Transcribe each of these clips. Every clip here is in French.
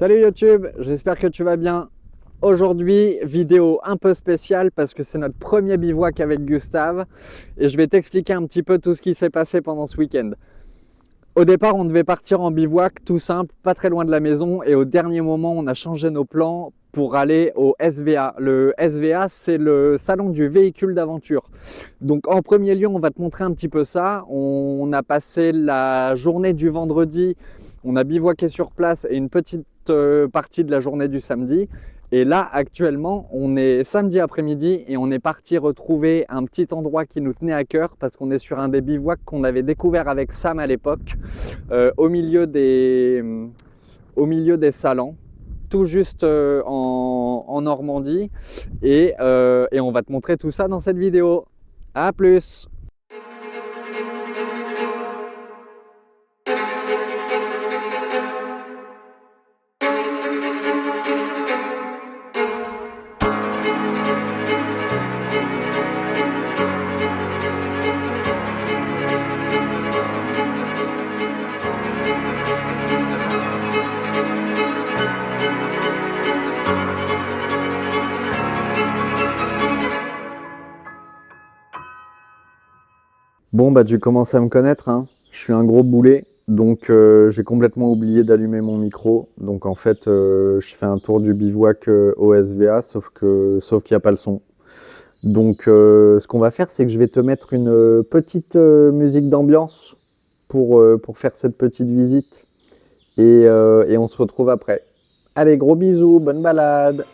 Salut YouTube, j'espère que tu vas bien. Aujourd'hui, vidéo un peu spéciale parce que c'est notre premier bivouac avec Gustave et je vais t'expliquer un petit peu tout ce qui s'est passé pendant ce week-end. Au départ, on devait partir en bivouac tout simple, pas très loin de la maison, et au dernier moment, on a changé nos plans pour aller au SVA. Le SVA, c'est le salon du véhicule d'aventure. Donc en premier lieu, on va te montrer un petit peu ça. On a passé la journée du vendredi, on a bivouaqué sur place et une petite partie de la journée du samedi. Et là, actuellement, on est samedi après-midi et on est parti retrouver un petit endroit qui nous tenait à cœur parce qu'on est sur un des bivouacs qu'on avait découvert avec Sam à l'époque, au milieu des Salans, tout juste en Normandie. Et on va te montrer tout ça dans cette vidéo. À plus! Bon, bah tu commences à me connaître, hein. Je suis un gros boulet, donc j'ai complètement oublié d'allumer mon micro. Donc en fait, je fais un tour du bivouac au SVA, sauf qu'il n'y a pas le son. Donc ce qu'on va faire, c'est que je vais te mettre une petite musique d'ambiance pour faire cette petite visite. Et on se retrouve après. Allez, gros bisous, bonne balade!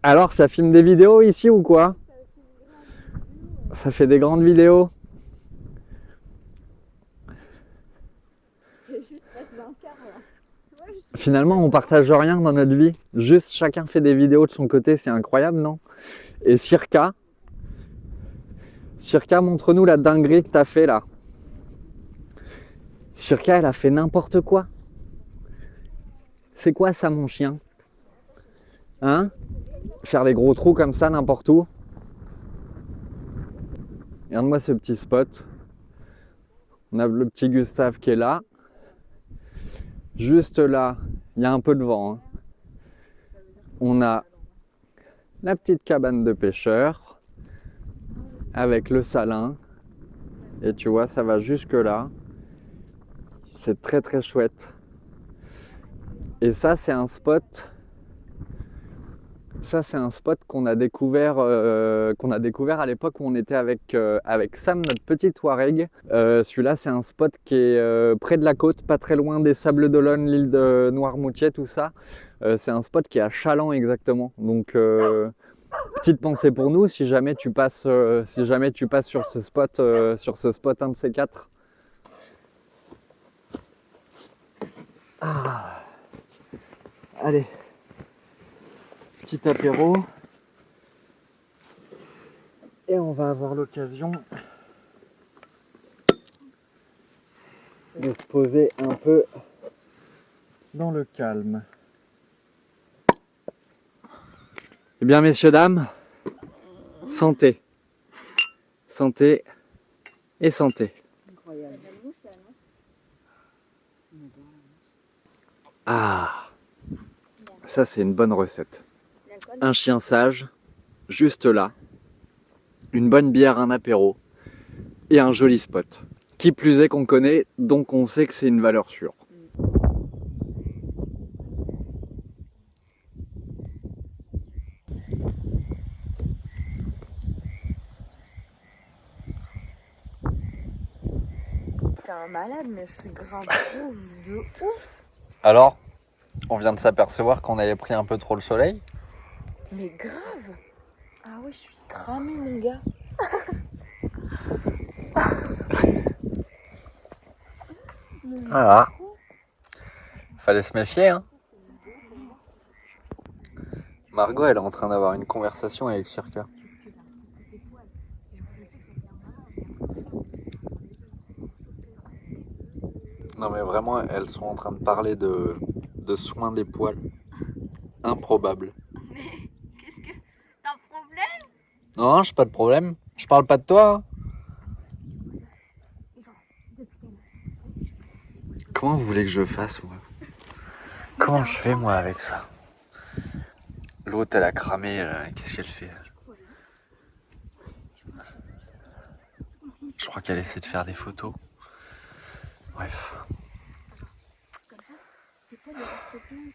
Alors, ça filme des vidéos ici ou quoi? Ça fait des grandes vidéos. Finalement, on partage rien dans notre vie. Juste chacun fait des vidéos de son côté, c'est incroyable, non? Et Circa, montre-nous la dinguerie que t'as fait là. Circa, elle a fait n'importe quoi. C'est quoi ça, mon chien? Hein? Faire des gros trous comme ça n'importe où. Regarde-moi ce petit spot. On a le petit Gustave qui est là. Juste là, il y a un peu de vent, hein. On a la petite cabane de pêcheur avec le salin. Et tu vois, ça va jusque là. C'est très très chouette. Et ça, c'est un spot. Ça, c'est un spot qu'on a découvert à l'époque où on était avec Sam, notre petit Touareg. Celui-là, c'est un spot qui est près de la côte, pas très loin des Sables d'Olonne, l'île de Noirmoutier, tout ça. C'est un spot qui est à Chaland exactement. Donc, petite pensée pour nous, si jamais tu passes sur ce spot, un de ces quatre. Ah. Allez, petit apéro. Et on va avoir l'occasion de se poser un peu dans le calme. Eh bien, messieurs, dames, santé. Santé et santé. Incroyable. Ah, ça c'est une bonne recette. Un chien sage, juste là, une bonne bière, un apéro et un joli spot. Qui plus est qu'on connaît, donc on sait que c'est une valeur sûre. T'es un malade, mais je suis grave rouge de ouf. Alors, on vient de s'apercevoir qu'on avait pris un peu trop le soleil. Mais grave. Ah ouais, je suis cramée, mon gars. Voilà. Fallait se méfier, hein. Margot, elle est en train d'avoir une conversation avec Circa. Non mais vraiment, elles sont en train de parler de soins des poils. Improbable. Mais qu'est-ce que... T'as un problème? Non, j'ai pas de problème. Je parle pas de toi. Hein. Comment vous voulez que je fasse, moi? Comment je fais, moi, avec ça? L'autre, elle a cramé. Qu'est-ce qu'elle fait? Je crois qu'elle essaie de faire des photos. Bref.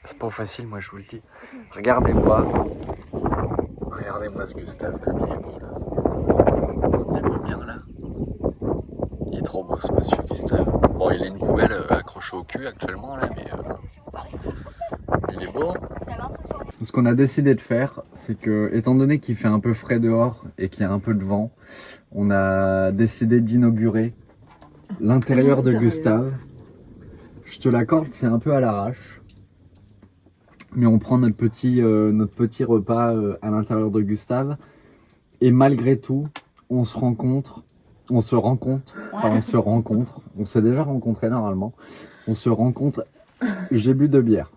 C'est pas facile, moi, je vous le dis. Regardez-moi. Regardez-moi ce Gustave, comme il est beau, là. Il est beau bien, là. Il est trop beau, ce monsieur Gustave. Bon, il a une poubelle accrochée au cul, actuellement, là, mais... il est beau. Ce qu'on a décidé de faire, c'est que, étant donné qu'il fait un peu frais dehors et qu'il y a un peu de vent, on a décidé d'inaugurer l'intérieur de Gustave. Je te l'accorde, c'est un peu à l'arrache. Mais on prend notre petit repas à l'intérieur de Gustave. Et malgré tout, on se rencontre. On s'est déjà rencontrés normalement. On se rencontre. J'ai bu de bière.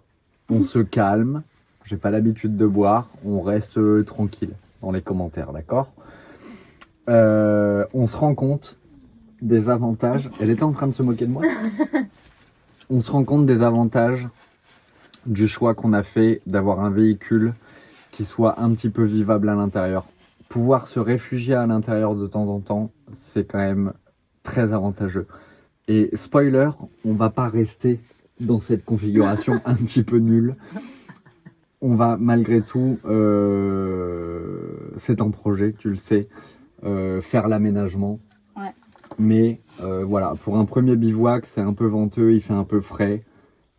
On se calme. J'ai pas l'habitude de boire. On reste tranquille dans les commentaires, d'accord? On se rend compte des avantages. Elle était en train de se moquer de moi. On se rend compte des avantages du choix qu'on a fait d'avoir un véhicule qui soit un petit peu vivable à l'intérieur. Pouvoir se réfugier à l'intérieur de temps en temps, c'est quand même très avantageux. Et spoiler, on va pas rester dans cette configuration un petit peu nulle. On va malgré tout, c'est un projet, tu le sais, faire l'aménagement. Ouais. Mais voilà, pour un premier bivouac, c'est un peu venteux, il fait un peu frais.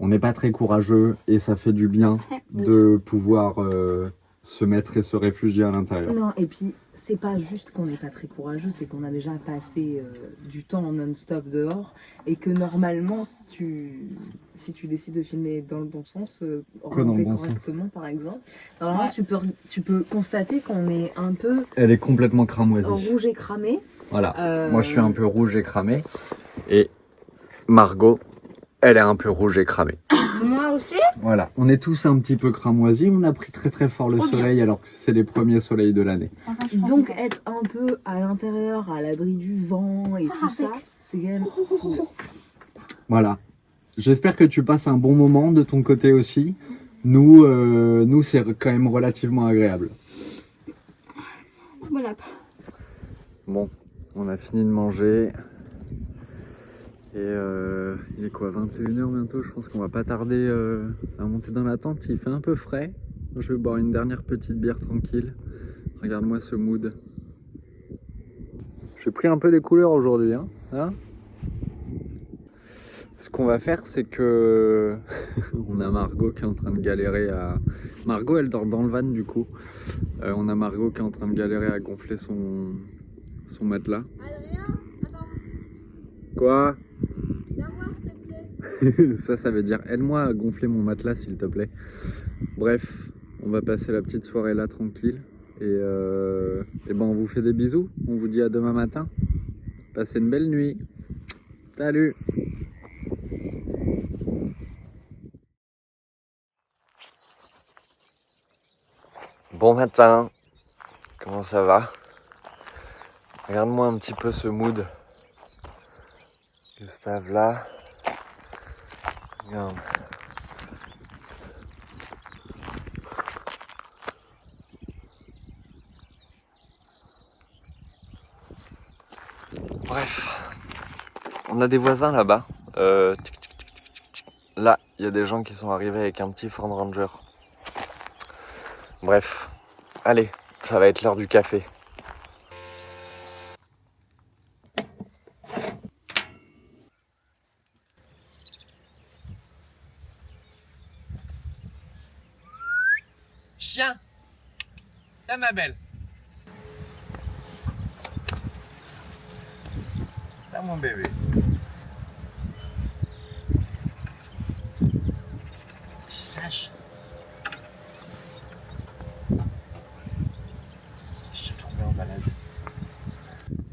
On n'est pas très courageux et ça fait du bien de pouvoir se mettre et se réfugier à l'intérieur. Non, et puis c'est pas juste qu'on n'est pas très courageux, c'est qu'on a déjà passé du temps non-stop dehors et que normalement, si tu décides de filmer dans le bon sens, orienté correctement par exemple, normalement tu peux constater qu'on est un peu... Elle est complètement cramoisie. Rouge et cramé. Voilà, moi je suis un peu rouge et cramé et Margot, elle est un peu rouge et cramée. Moi aussi? Voilà, on est tous un petit peu cramoisis, on a pris très très fort le soleil alors que c'est les premiers soleils de l'année. Donc être un peu à l'intérieur, à l'abri du vent et tout ça, c'est quand même cool. Voilà, j'espère que tu passes un bon moment de ton côté aussi. Nous c'est quand même relativement agréable. Voilà. Bon, on a fini de manger. Et il est quoi, 21h bientôt? Je pense qu'on va pas tarder à monter dans la tente. Il fait un peu frais. Je vais boire une dernière petite bière tranquille. Regarde-moi ce mood. J'ai pris un peu des couleurs aujourd'hui. Hein, ce qu'on va faire, c'est que... on a Margot qui est en train de galérer à... Margot, elle dort dans le van du coup. On a Margot qui est en train de galérer à gonfler son matelas. Adrien, attends, Quoi? viens voir s'il te plaît. Ça veut dire aide-moi à gonfler mon matelas s'il te plaît. Bref, on va passer la petite soirée là tranquille. Et ben on vous fait des bisous. On vous dit à demain matin. Passez une belle nuit. Salut. Bon matin. Comment ça va? Regarde-moi un petit peu ce mood. Gustave là. Regarde. Bref, on a des voisins là-bas. Là, il y a des gens qui sont arrivés avec un petit Ford Ranger. Bref, allez, ça va être l'heure du café. Chien, là ma belle. Là mon bébé. Sache. Je te tombé en balade.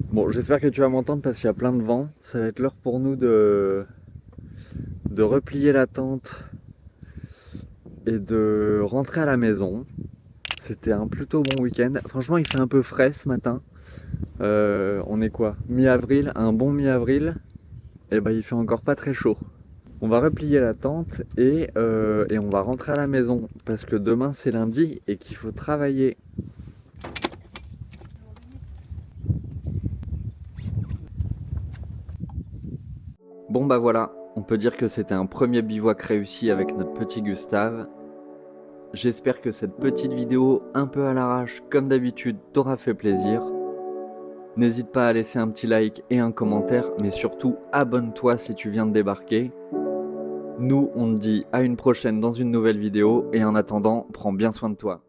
Bon, j'espère que tu vas m'entendre parce qu'il y a plein de vent. Ça va être l'heure pour nous de replier la tente et de rentrer à la maison. C'était un plutôt bon week-end. Franchement, il fait un peu frais ce matin. On est quoi? Mi-avril, un bon mi-avril. Et ben, il fait encore pas très chaud. On va replier la tente et on va rentrer à la maison parce que demain c'est lundi et qu'il faut travailler. Bon bah voilà, on peut dire que c'était un premier bivouac réussi avec notre petit Gustave. J'espère que cette petite vidéo un peu à l'arrache comme d'habitude t'aura fait plaisir. N'hésite pas à laisser un petit like et un commentaire, mais surtout abonne-toi si tu viens de débarquer. Nous, on te dit à une prochaine dans une nouvelle vidéo et en attendant, prends bien soin de toi.